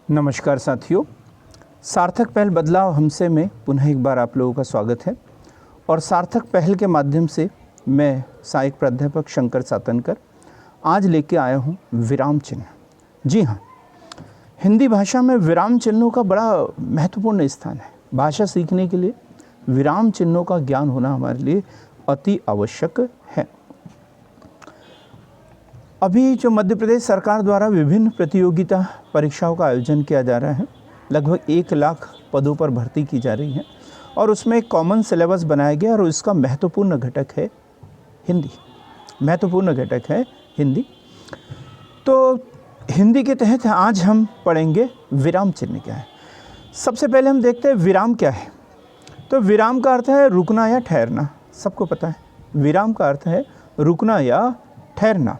नमस्कार साथियों, सार्थक पहल बदलाव हमसे में पुनः एक बार आप लोगों का स्वागत है। और सार्थक पहल के माध्यम से मैं सहायक प्राध्यापक शंकर सातनकर आज लेके आया हूँ विराम चिन्ह। जी हाँ, हिंदी भाषा में विराम चिन्हों का बड़ा महत्वपूर्ण स्थान है। भाषा सीखने के लिए विराम चिन्हों का ज्ञान होना हमारे लिए अति आवश्यक है। अभी जो मध्य प्रदेश सरकार द्वारा विभिन्न प्रतियोगिता परीक्षाओं का आयोजन किया जा रहा है, लगभग 1 लाख पदों पर भर्ती की जा रही है और उसमें एक कॉमन सिलेबस बनाया गया और इसका महत्वपूर्ण घटक है हिंदी। तो हिंदी के तहत आज हम पढ़ेंगे विराम चिन्ह क्या है। सबसे पहले हम देखते हैं विराम क्या है। तो विराम का अर्थ है रुकना या ठहरना, सबको पता है। विराम का अर्थ है रुकना या ठहरना।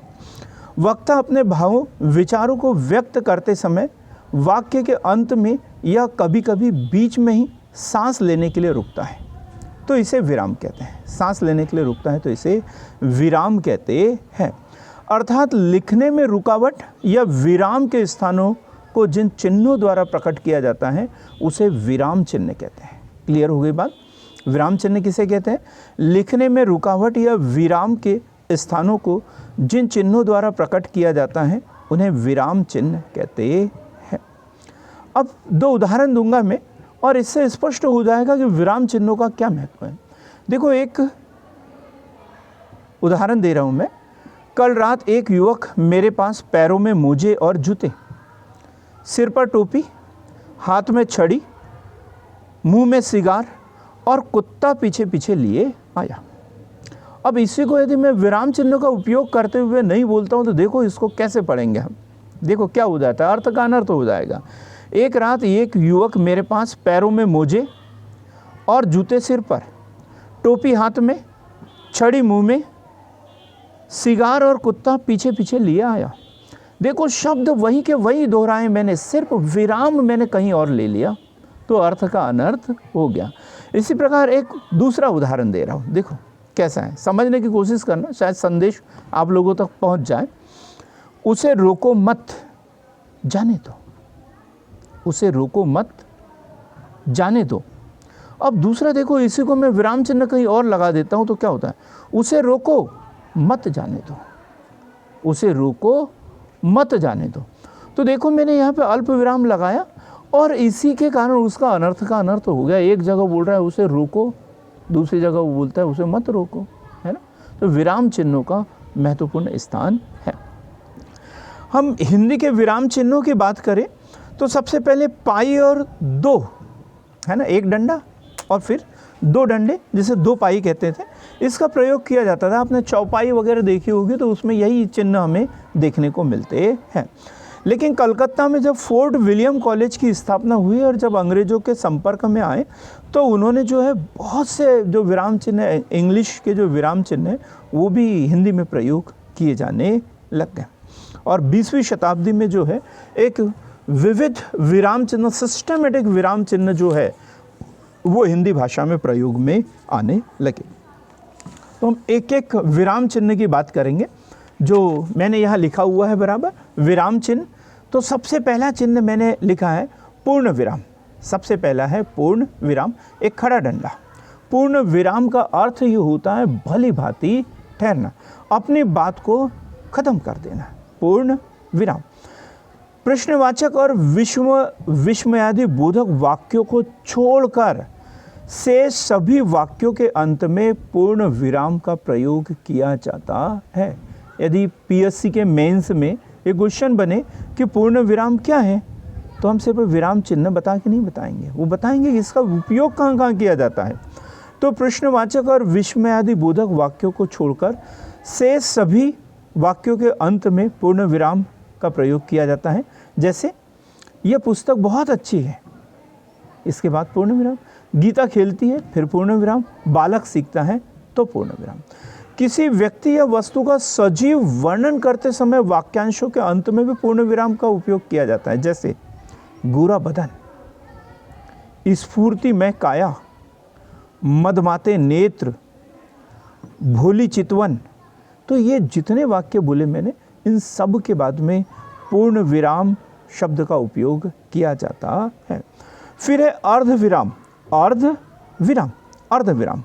वक्ता अपने भावों विचारों को व्यक्त करते समय वाक्य के अंत में या कभी कभी बीच में ही सांस लेने के लिए रुकता है, तो इसे विराम कहते हैं। सांस लेने के लिए रुकता है तो इसे विराम कहते हैं। अर्थात लिखने में रुकावट या विराम के स्थानों को जिन चिन्हों द्वारा प्रकट किया जाता है उसे विराम चिन्ह कहते हैं। क्लियर हो गई बात? विराम चिन्ह किसे कहते हैं? लिखने में रुकावट या विराम के स्थानों को जिन चिन्हों द्वारा प्रकट किया जाता है उन्हें विराम चिन्ह कहते हैं। अब 2 उदाहरण दूंगा मैं और इससे स्पष्ट हो जाएगा कि विराम चिन्हों का क्या महत्व है। देखो, एक उदाहरण दे रहा हूं मैं। कल रात एक युवक मेरे पास पैरों में मोजे और जूते, सिर पर टोपी, हाथ में छड़ी, मुंह में सिगार और कुत्ता पीछे पीछे लिए आया। अब इसी को यदि मैं विराम चिन्ह का उपयोग करते हुए नहीं बोलता हूं तो देखो इसको कैसे पढ़ेंगे हम। देखो क्या हो जाता है, अर्थ का अनर्थ हो जाएगा। एक रात एक युवक मेरे पास पैरों में मोजे और जूते सिर पर, टोपी हाथ में, छड़ी मुंह में, सिगार और कुत्ता पीछे पीछे लिए आया। देखो शब्द वही के वही दोहराए मैंने, सिर्फ विराम मैंने कहीं और ले लिया तो अर्थ का अनर्थ हो गया। इसी प्रकार एक दूसरा उदाहरण दे रहा हूं, देखो कैसा है, समझने की कोशिश करना, शायद संदेश आप लोगों तक पहुंच जाए। उसे रोको मत, जाने दो। उसे रोको मत, जाने दो। अब दूसरा देखो, इसी को मैं विराम चिन्ह कहीं और लगा देता हूं तो क्या होता है? उसे रोको मत, जाने दो। उसे रोको मत, जाने दो। तो देखो मैंने यहाँ पे अल्प विराम लगाया और इसी के कारण उसका अनर्थ का अनर्थ हो गया। एक जगह बोल रहा है उसे रोको, दूसरी जगह वो बोलता है उसे मत रोको, है ना। तो विराम चिन्हों का महत्वपूर्ण स्थान है। हम हिंदी के विराम चिन्हों की बात करें तो सबसे पहले पाई और 2, है ना, एक डंडा और फिर 2 डंडे, जिसे 2 पाई कहते थे, इसका प्रयोग किया जाता था। आपने चौपाई वगैरह देखी होगी तो उसमें यही चिन्ह हमें देखने को मिलते हैं। लेकिन कलकत्ता में जब फोर्ट विलियम कॉलेज की स्थापना हुई और जब अंग्रेज़ों के संपर्क में आए तो उन्होंने जो है बहुत से जो विराम चिन्ह, इंग्लिश के जो विराम चिन्ह हैं वो भी हिंदी में प्रयोग किए जाने लग गए। और 20वीं शताब्दी में जो है एक विविध विराम चिन्ह, सिस्टमेटिक विराम चिन्ह जो है वो हिंदी भाषा में प्रयोग में आने लगे। तो हम एक एक विराम चिन्ह की बात करेंगे जो मैंने यहाँ लिखा हुआ है बराबर, विराम चिन्ह। तो सबसे पहला चिन्ह मैंने लिखा है पूर्ण विराम। सबसे पहला है पूर्ण विराम, एक खड़ा डंडा। पूर्ण विराम का अर्थ ये होता है भली भांति ठहरना, अपनी बात को खत्म कर देना। पूर्ण विराम। प्रश्नवाचक और विस्मयादि बोधक वाक्यों को छोड़कर से सभी वाक्यों के अंत में पूर्ण विराम का प्रयोग किया जाता है। यदि पीएससी के मेंस में एक क्वेश्चन बने कि पूर्ण विराम क्या है तो हम सिर्फ विराम चिन्ह बता के नहीं बताएंगे, वो बताएंगे कि इसका उपयोग कहाँ कहाँ किया जाता है। तो प्रश्नवाचक और विस्मयादि बोधक वाक्यों को छोड़कर से सभी वाक्यों के अंत में पूर्ण विराम का प्रयोग किया जाता है। जैसे यह पुस्तक बहुत अच्छी है, इसके बाद पूर्ण विराम। गीता खेलती है, फिर पूर्ण विराम। बालक सीखता है तो पूर्ण विराम। किसी व्यक्ति या वस्तु का सजीव वर्णन करते समय वाक्यांशों के अंत में भी पूर्ण विराम का उपयोग किया जाता है। जैसे गोरा बदन, स्फूर्तिमय काया, मदमाते नेत्र, भोली चितवन। तो ये जितने वाक्य बोले मैंने, इन सब के बाद में पूर्ण विराम शब्द का उपयोग किया जाता है। फिर है अर्धविराम। अर्धविराम, अर्धविराम।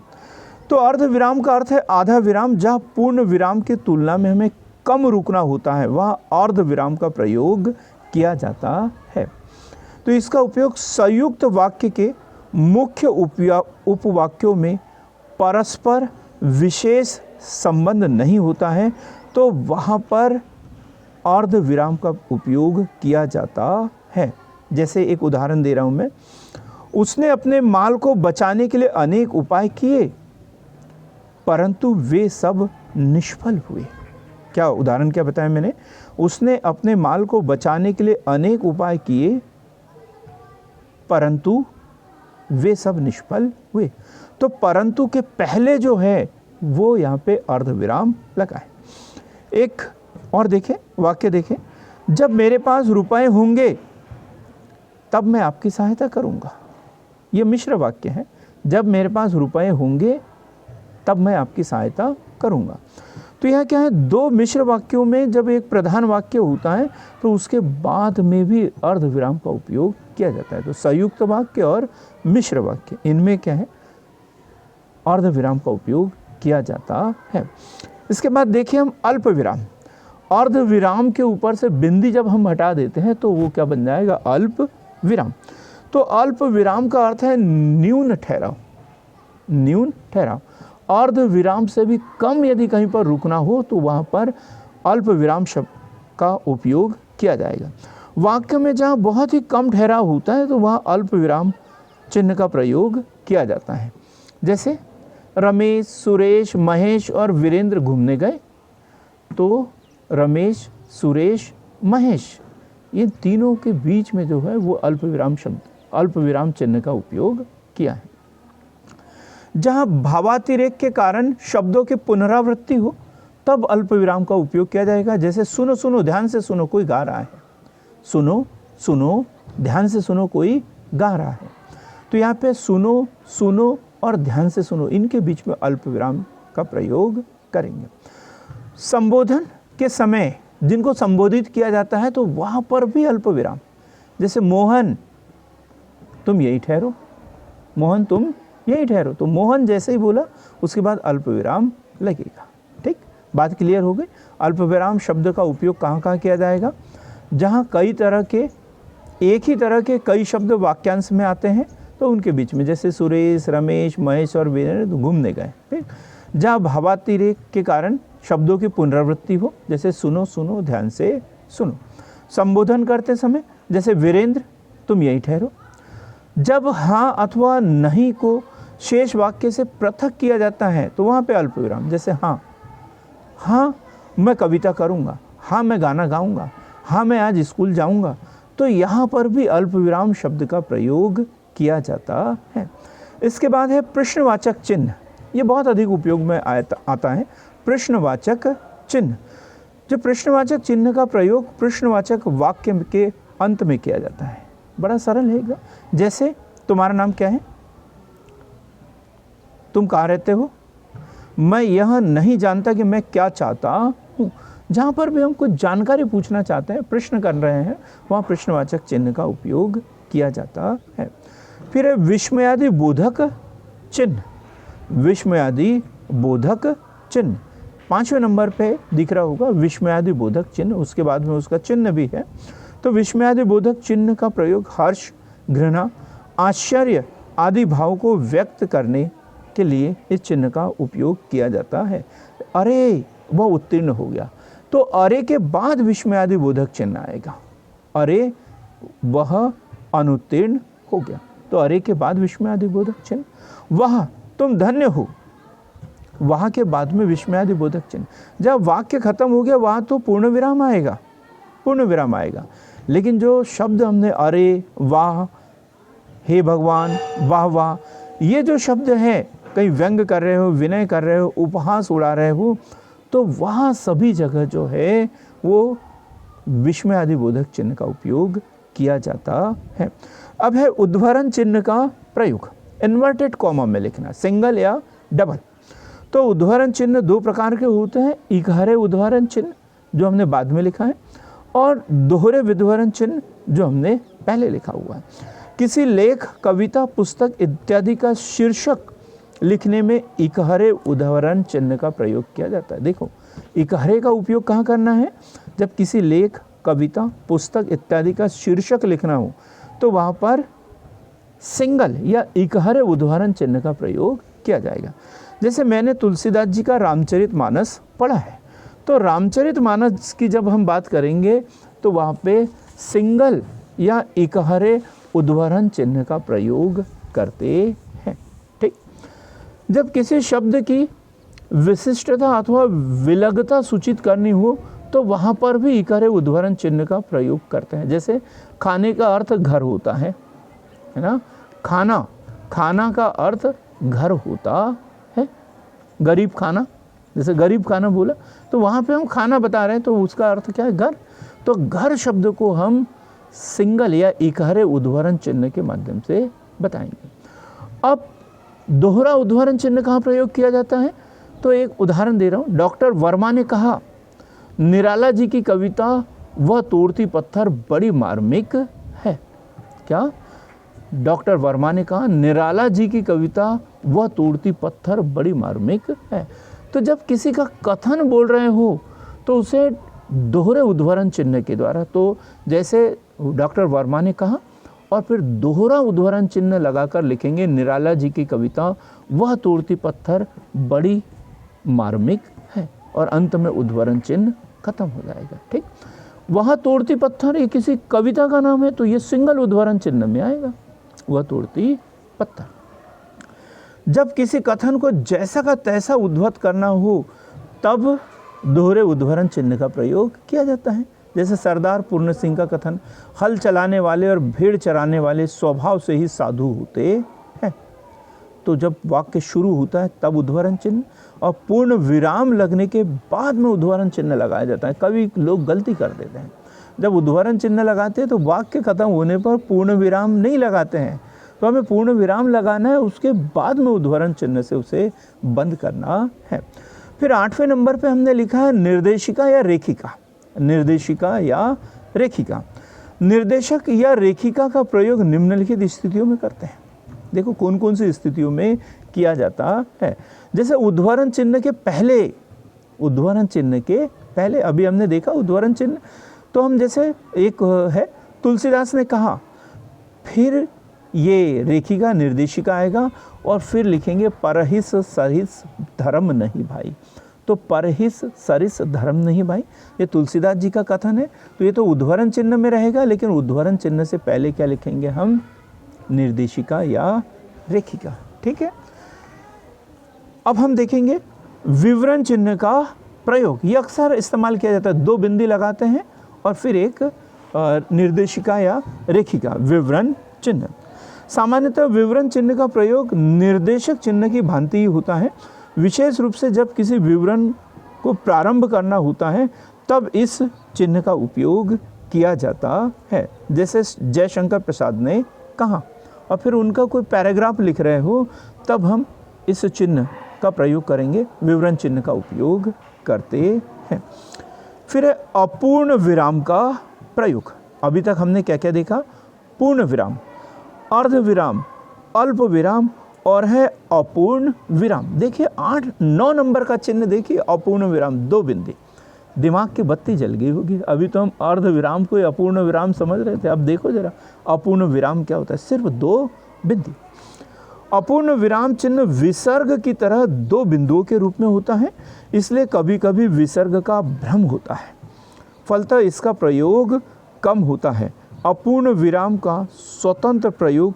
तो अर्धविराम का अर्थ है आधा विराम। जहाँ पूर्ण विराम की तुलना में हमें कम रुकना होता है, वहाँ अर्धविराम का प्रयोग किया जाता है। तो इसका उपयोग संयुक्त वाक्य के मुख्य उपवाक्यों में परस्पर विशेष संबंध नहीं होता है, तो वहाँ पर अर्धविराम का उपयोग किया जाता है। जैसे एक उदाहरण दे रहा हूँ मैं, उसने अपने माल को बचाने के लिए अनेक उपाय किए परंतु वे सब निष्फल हुए। क्या उदाहरण क्या बताया मैंने? उसने अपने माल को बचाने के लिए अनेक उपाय किए परंतु वे सब निष्फल हुए। तो परंतु के पहले जो है वो यहाँ पे अर्धविराम लगा है। एक और देखें, वाक्य देखें, जब मेरे पास रुपए होंगे तब मैं आपकी सहायता करूँगा। ये मिश्र वाक्य है। जब मेरे पास रुपए होंगे तब मैं आपकी सहायता करूँगा। तो यह क्या है, दो मिश्र वाक्यों में जब एक प्रधान वाक्य होता है तो उसके बाद में भी अर्धविराम का उपयोग किया जाता है। तो संयुक्त वाक्य और मिश्र वाक्य, इनमें क्या है, अर्धविराम का उपयोग किया जाता है। इसके बाद देखिए हम अल्प विराम। अर्धविराम के ऊपर से बिंदी जब हम हटा देते हैं तो वो क्या बन जाएगा, अल्प विराम। तो अल्प विराम का अर्थ है न्यून ठहराव, न्यून ठहराव। अर्ध विराम से भी कम यदि कहीं पर रुकना हो तो वहाँ पर अल्प विराम शब्द का उपयोग किया जाएगा। वाक्य में जहाँ बहुत ही कम ठहराव होता है तो वहाँ अल्प विराम चिन्ह का प्रयोग किया जाता है। जैसे रमेश, सुरेश, महेश और वीरेंद्र घूमने गए, तो रमेश, सुरेश, महेश, ये तीनों के बीच में जो है वो अल्प विराम शब्द, अल्प विराम चिन्ह का उपयोग किया है। जहाँ भावातिरेक के कारण शब्दों की पुनरावृत्ति हो तब अल्प विराम का उपयोग किया जाएगा। जैसे सुनो सुनो, ध्यान से सुनो, कोई गा रहा है। सुनो सुनो, ध्यान से सुनो, कोई गा रहा है। तो यहाँ पे सुनो, सुनो और ध्यान से सुनो, इनके बीच में अल्प विराम का प्रयोग करेंगे। संबोधन के समय जिनको संबोधित किया जाता है तो वहाँ पर भी अल्प विराम। जैसे मोहन तुम यही ठहरो, मोहन तुम यही ठहरो। तो मोहन जैसे ही बोला उसके बाद अल्प विराम लगेगा। ठीक, बात क्लियर हो गई। अल्प विराम शब्द का उपयोग कहाँ कहाँ किया जाएगा? जहाँ कई तरह के, एक ही तरह के कई शब्द वाक्यांश में आते हैं तो उनके बीच में, जैसे सुरेश, रमेश, महेश और वीरेंद्र घूमने गए। ठीक, जहाँ भावातिरेक के कारण शब्दों की पुनरावृत्ति हो, जैसे सुनो सुनो, ध्यान से सुनो। संबोधन करते समय जैसे वीरेंद्र तुम यही ठहरो। जब हाँ अथवा नहीं को शेष वाक्य से पृथक किया जाता है तो वहाँ पे अल्प विराम, जैसे हाँ, हाँ मैं कविता करूँगा, हाँ मैं गाना गाऊँगा, हाँ मैं आज स्कूल जाऊँगा, तो यहाँ पर भी अल्प विराम शब्द का प्रयोग किया जाता है। इसके बाद है प्रश्नवाचक चिन्ह। ये बहुत अधिक उपयोग में आता है, प्रश्नवाचक चिन्ह। जो प्रश्नवाचक चिन्ह का प्रयोग प्रश्नवाचक वाक्य के अंत में किया जाता है। बड़ा सरल है। जैसे तुम्हारा नाम क्या है, तुम कहाँ रहते हो, मैं यह नहीं जानता कि मैं क्या चाहता हूँ। जहाँ पर भी हम कुछ जानकारी पूछना चाहते हैं, प्रश्न कर रहे हैं, वहाँ प्रश्नवाचक चिन्ह का उपयोग किया जाता है। फिर है विस्मयादि बोधक चिन्ह। विस्मयादि बोधक चिन्ह 5वें नंबर पे दिख रहा होगा, विस्मयादि बोधक चिन्ह, उसके बाद में उसका चिन्ह भी है। तो विस्मयादि बोधक चिन्ह का प्रयोग हर्ष, घृणा, आश्चर्य आदि भाव को व्यक्त करने के लिए इस चिन्ह का उपयोग किया जाता है। अरे वह उत्तीर्ण हो गया, तो अरे के बाद विस्मयादि बोधक चिन्ह आएगा। अरे वह अनुत्तीर्ण हो गया, तो अरे के बाद विस्मयादि बोधक चिन्ह। वह तुम धन्य हो, वहाँ के बाद में विस्मयादि बोधक चिन्ह। जब वाक्य खत्म हो गया वहाँ तो पूर्ण विराम आएगा, पूर्ण विराम आएगा। लेकिन जो शब्द हमने अरे, वाह, हे भगवान, वाह वाह, ये जो शब्द हैं, कहीं व्यंग कर रहे हो, विनय कर रहे हो, उपहास उड़ा रहे हो, तो वहाँ सभी जगह जो है वो विस्मयादि बोधक चिन्ह का उपयोग किया जाता है। अब है उद्धरण चिन्ह का प्रयोग। इन्वर्टेड कॉमा में लिखना, सिंगल या डबल। तो उद्धरण चिन्ह दो प्रकार के होते हैं। इकहरे उद्धरण चिन्ह जो हमने बाद में लिखा है, और दोहरे विद्वरण चिन्ह जो हमने पहले लिखा हुआ है। किसी लेख, कविता, पुस्तक इत्यादि का शीर्षक लिखने में इकहरे उदाहरण चिन्ह का प्रयोग किया जाता है। देखो, इकहरे का उपयोग कहाँ करना है? जब किसी लेख, कविता, पुस्तक इत्यादि का शीर्षक लिखना हो तो वहाँ पर सिंगल या इकहरे उदाहरण चिन्ह का प्रयोग किया जाएगा। जैसे मैंने तुलसीदास जी का रामचरितमानस पढ़ा है, तो रामचरितमानस की जब हम बात करेंगे तो वहाँ पे सिंगल या इकहरे उदाहरण चिन्ह का प्रयोग करते हैं। ठीक। जब किसी शब्द की विशिष्टता अथवा विलगता सूचित करनी हो तो वहाँ पर भी इकहरे उदाहरण चिन्ह का प्रयोग करते हैं। जैसे खाने का अर्थ घर होता है ना, खाना का अर्थ घर होता है। गरीब खाना, जैसे गरीब खाना बोला तो वहाँ पे हम खाना बता रहे हैं तो उसका अर्थ क्या है? घर। तो घर शब्द को हम सिंगल या इकहरे उदाहरण चिन्ह के माध्यम से बताएंगे। अब दोहरा उदाहरण चिन्ह कहाँ प्रयोग किया जाता है? तो एक उदाहरण दे रहा हूँ। डॉक्टर वर्मा ने कहा, निराला जी की कविता वह तोड़ती पत्थर बड़ी मार्मिक है। क्या? डॉक्टर वर्मा ने कहा, निराला जी की कविता वह तोड़ती पत्थर बड़ी मार्मिक है। तो जब किसी का कथन बोल रहे हो तो उसे दोहरे उदाहरण चिन्ह के द्वारा, तो जैसे डॉक्टर वर्मा ने कहा और फिर दोहरा उदाहरण चिन्ह लगाकर लिखेंगे, निराला जी की कविता वह तोड़ती पत्थर बड़ी मार्मिक है, और अंत में उदाहरण चिन्ह खत्म हो जाएगा। ठीक। वह तोड़ती पत्थर ये किसी कविता का नाम है तो ये सिंगल उदाहरण चिन्ह में आएगा, वह तोड़ती पत्थर। जब किसी कथन को जैसा का तैसा उद्धृत करना हो तब दोहरे उदाहरण चिन्ह का प्रयोग किया जाता है। जैसे सरदार पूर्ण सिंह का कथन, हल चलाने वाले और भेड़ चराने वाले स्वभाव से ही साधु होते हैं। तो जब वाक्य शुरू होता है तब उदाहरण चिन्ह, और पूर्ण विराम लगने के बाद में उदाहरण चिन्ह लगाया जाता है। कभी लोग गलती कर देते हैं, जब उदाहरण चिन्ह लगाते हैं तो वाक्य खत्म होने पर पूर्ण विराम नहीं लगाते हैं, तो हमें पूर्ण विराम लगाना है, उसके बाद में उदाहरण चिन्ह से उसे बंद करना है। फिर 8वें नंबर पे हमने लिखा है निर्देशिका या रेखिका। निर्देशिका या रेखिका, निर्देशक या रेखिका का प्रयोग निम्नलिखित स्थितियों में करते हैं। देखो कौन कौन सी स्थितियों में किया जाता है। जैसे उदाहरण चिन्ह के पहले, उदाहरण चिन्ह के पहले अभी हमने देखा उदाहरण चिन्ह, तो हम जैसे एक है तुलसीदास ने कहा, फिर ये रेखिका निर्देशिका आएगा और फिर लिखेंगे परहिस सरिस धर्म नहीं भाई। तो परहिस सरिस धर्म नहीं भाई, ये तुलसीदास जी का कथन है, तो ये तो उदाहरण चिन्ह में रहेगा, लेकिन उदाहरण चिन्ह से पहले क्या लिखेंगे हम? निर्देशिका या रेखिका। ठीक है। अब हम देखेंगे विवरण चिन्ह का प्रयोग। ये अक्सर इस्तेमाल किया जाता है, 2 बिंदी लगाते हैं और फिर एक निर्देशिका या रेखिका, विवरण चिन्ह। सामान्यतः विवरण चिन्ह का प्रयोग निर्देशक चिन्ह की भांति ही होता है। विशेष रूप से जब किसी विवरण को प्रारंभ करना होता है तब इस चिन्ह का उपयोग किया जाता है। जैसे जयशंकर प्रसाद ने कहा, और फिर उनका कोई पैराग्राफ लिख रहे हो तब हम इस चिन्ह का प्रयोग करेंगे, विवरण चिन्ह का उपयोग करते हैं। फिर अपूर्ण विराम का प्रयोग। अभी तक हमने क्या क्या देखा? पूर्ण विराम, अर्ध विराम, अल्प विराम और है अपूर्ण विराम। देखिए 8-9 नंबर का चिन्ह देखिए, अपूर्ण विराम 2 बिंदी। दिमाग की बत्ती जल गई होगी। अभी तो हम अर्ध विराम को अपूर्ण विराम समझ रहे थे, अब देखो जरा अपूर्ण विराम क्या होता है, सिर्फ 2 बिंदी। अपूर्ण विराम चिन्ह विसर्ग की तरह 2 बिंदुओं के रूप में होता है, इसलिए कभी कभी विसर्ग का भ्रम होता है, फलतः इसका प्रयोग कम होता है। अपूर्ण विराम का स्वतंत्र प्रयोग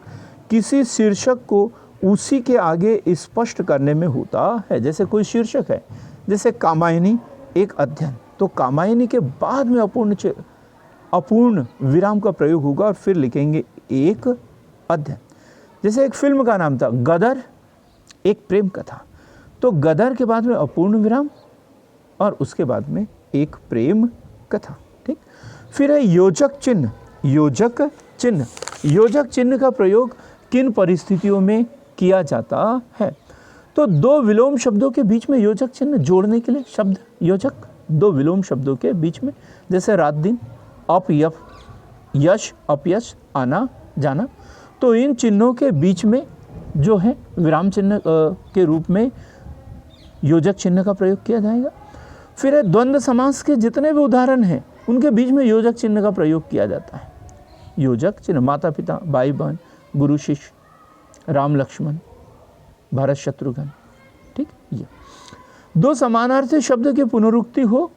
किसी शीर्षक को उसी के आगे स्पष्ट करने में होता है। जैसे कोई शीर्षक है, जैसे कामायनी एक अध्ययन, तो कामायनी के बाद में अपूर्ण विराम का प्रयोग होगा और फिर लिखेंगे एक अध्ययन। जैसे एक फिल्म का नाम था गदर, एक प्रेम कथा, तो गदर के बाद में अपूर्ण विराम और उसके बाद में एक प्रेम कथा। ठीक। फिर है योजक चिन्ह। योजक चिन्ह, योजक चिन्ह का प्रयोग किन परिस्थितियों में किया जाता है? तो 2 विलोम शब्दों के बीच में योजक चिन्ह जोड़ने के लिए शब्द योजक, 2 विलोम शब्दों के बीच में, जैसे रात दिन अपयश, यश अपयश, आना जाना। तो इन चिन्हों के बीच में जो है विराम चिन्ह के रूप में योजक चिन्ह का प्रयोग किया जाएगा। फिर है द्वंद्व समास के जितने भी उदाहरण हैं उनके बीच में योजक चिन्ह का प्रयोग किया जाता है। योजक चिन्ह माता पिता, भाई बहन, गुरु शिष्य, राम लक्ष्मण, भरत शत्रुघ्न, ठीक। ये दो समानार्थी शब्द की पुनरुक्ति हो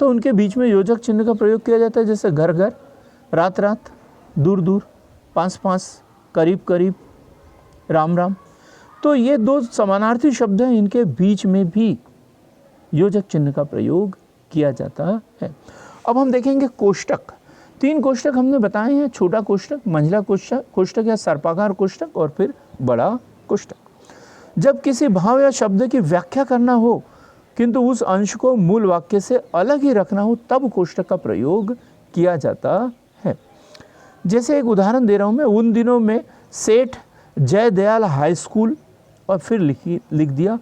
तो उनके बीच में योजक चिन्ह का प्रयोग किया जाता है, जैसे घर घर, रात रात, दूर दूर, पास पास, करीब करीब, राम राम। तो ये दो समानार्थी शब्द हैं, इनके बीच में भी योजक चिन्ह का प्रयोग किया जाता है। अब हम देखेंगे कोष्टक। 3 कोष्टक हमने बताए हैं, छोटा कोष्टक, मंझला कोष्टक या सर्पाकार कोष्टक और फिर बड़ा कोष्टक। जब किसी भाव या शब्द की व्याख्या करना हो किंतु उस अंश को मूल वाक्य से अलग ही रखना हो तब कोष्टक का प्रयोग किया जाता है। जैसे एक उदाहरण दे रहा हूँ मैं, उन दिनों में सेठ जयदयाल हाई स्कूल और फिर लिख दिया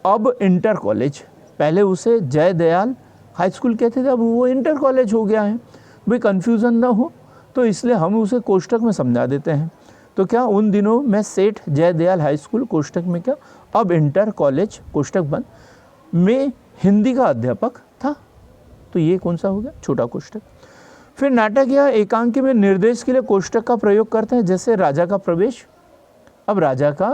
अब इंटर कॉलेज। पहले उसे जयदयाल हाई स्कूल कहते थे, अब वो इंटर कॉलेज हो गया है। भाई कन्फ्यूज़न ना हो तो इसलिए हम उसे कोष्टक में समझा देते हैं। तो क्या उन दिनों में सेठ जयदयाल हाई स्कूल कोष्टक में क्या, अब इंटर कॉलेज कोष्टक बंद में हिंदी का अध्यापक था। तो ये कौन सा हो गया, छोटा कोष्टक। फिर नाटक या एकांकी में निर्देश के लिए कोष्टक का प्रयोग करते हैं, जैसे राजा का प्रवेश। अब राजा का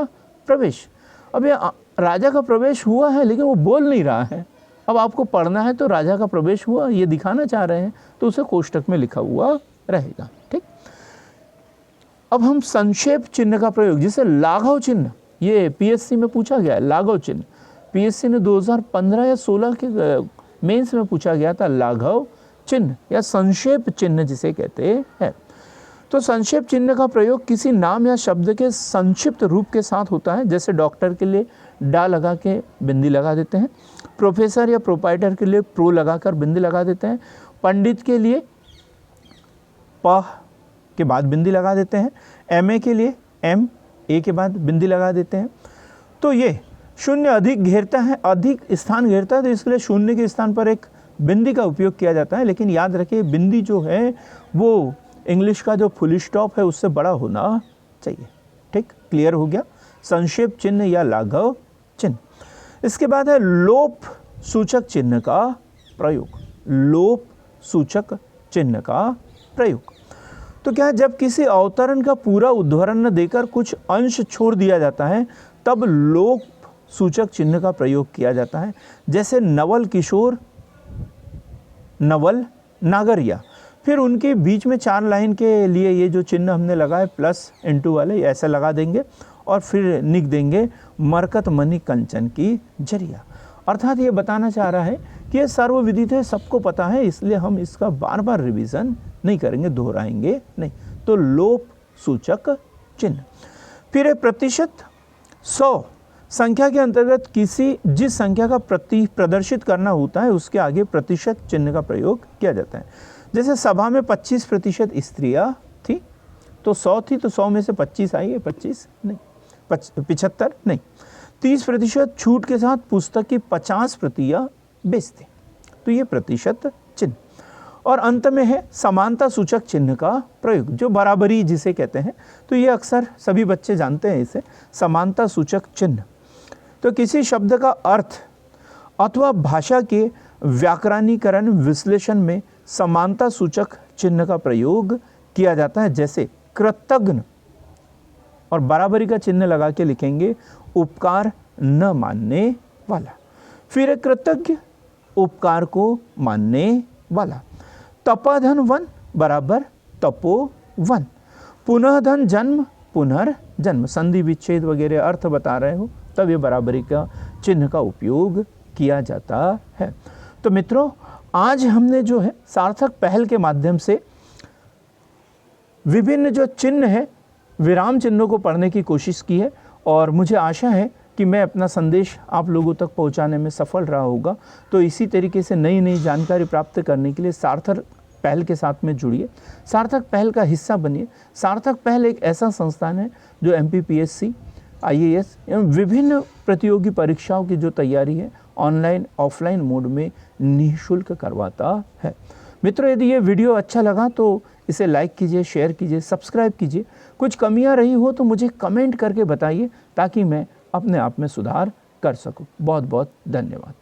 प्रवेश, अब ये राजा का प्रवेश हुआ है लेकिन वो बोल नहीं रहा है, अब आपको पढ़ना है तो राजा का प्रवेश हुआ ये दिखाना चाह रहे हैं तो उसे कोष्टक में लिखा हुआ रहेगा, ठीक। अब हम संक्षेप चिन्ह का प्रयोग, जिसे लाघव चिन्ह, ये पीएससी में पूछा गया है। लाघव चिन्ह पीएससी ने 2015 या 16 के मेंस में पूछा गया था। लाघव चिन्ह या संक्षेप चिन्ह जिसे कहते हैं। तो संक्षेप चिन्ह का प्रयोग किसी नाम या शब्द के संक्षिप्त रूप के साथ होता है, जैसे डॉक्टर के लिए डा लगा के बिंदी लगा देते हैं, प्रोफेसर या प्रोपाइटर के लिए प्रो लगाकर बिंदी लगा देते हैं, पंडित के लिए प के बाद बिंदी लगा देते हैं, एमए के लिए एम ए के बाद बिंदी लगा देते हैं। तो ये शून्य अधिक घेरता है, अधिक स्थान घेरता है, तो इसके लिए शून्य के स्थान पर एक बिंदी का उपयोग किया जाता है। लेकिन याद रखिए बिंदी जो है वो इंग्लिश का जो फुल स्टॉप है उससे बड़ा होना चाहिए, ठीक। क्लियर हो गया संक्षेप चिन्ह या लाघव चिन्ह। इसके बाद है लोप सूचक चिन्ह का प्रयोग। लोप सूचक चिन्ह का प्रयोग तो क्या है, जब किसी अवतरण का पूरा उदाहरण न देकर कुछ अंश छोड़ दिया जाता है तब लोप सूचक चिन्ह का प्रयोग किया जाता है। जैसे नवल किशोर, नवल नागरिया। फिर उनके बीच में 4 लाइन के लिए ये जो चिन्ह हमने लगाए प्लस इंटू वाले ऐसा लगा देंगे और फिर लिख देंगे मरकत मणि कंचन की जरिया। अर्थात ये बताना चाह रहा है कि ये सर्वविदित है, सबको पता है, इसलिए हम इसका बार बार रिवीजन नहीं करेंगे, दोहराएंगे नहीं। तो लोप सूचक चिन्ह। फिर है प्रतिशत। 100 संख्या के अंतर्गत जिस संख्या का प्रदर्शित करना होता है उसके आगे प्रतिशत चिन्ह का प्रयोग किया जाता है। जैसे सभा में 25% स्त्रियां थी, तो 100 थी तो 100 में से 25 आई है, 25 नहीं, 75 नहीं, 30% छूट के साथ पुस्तक की 50 प्रतियां बेचते, तो ये प्रतिशत चिन्ह। और अंत में है समानता सूचक चिन्ह का प्रयोग, जो बराबरी जिसे कहते हैं, तो ये अक्सर सभी बच्चे जानते हैं इसे, समानता सूचक चिन्ह। तो किसी शब्द का अर्थ अथवा भाषा के व्याकरणीकरण विश्लेषण में समानता सूचक चिन्ह का प्रयोग किया जाता है। जैसे कृतज्ञ और बराबरी का चिन्ह लगा के लिखेंगे उपकार न मानने वाला। फिर कृतज्ञ उपकार को मानने वाला। तपाधन वन बराबर तपोवन। पुनः धन जन्म पुनर्जन्म। संधि विच्छेद वगैरह अर्थ बता रहे हो तब ये बराबरी का चिन्ह का उपयोग किया जाता है। तो मित्रों आज हमने जो है सार्थक पहल के माध्यम से विभिन्न जो चिन्ह है विराम चिन्हों को पढ़ने की कोशिश की है और मुझे आशा है कि मैं अपना संदेश आप लोगों तक पहुंचाने में सफल रहा होगा। तो इसी तरीके से नई नई जानकारी प्राप्त करने के लिए सार्थक पहल के साथ में जुड़िए, सार्थक पहल का हिस्सा बनिए। सार्थक पहल एक ऐसा संस्थान है जो MPPSC, IAS एवं विभिन्न प्रतियोगी परीक्षाओं की जो तैयारी है ऑनलाइन ऑफलाइन मोड में निःशुल्क करवाता है। मित्रों, यदि ये वीडियो अच्छा लगा तो इसे लाइक कीजिए, शेयर कीजिए, सब्सक्राइब कीजिए। कुछ कमियां रही हो तो मुझे कमेंट करके बताइए ताकि मैं अपने आप में सुधार कर सकूं। बहुत बहुत धन्यवाद।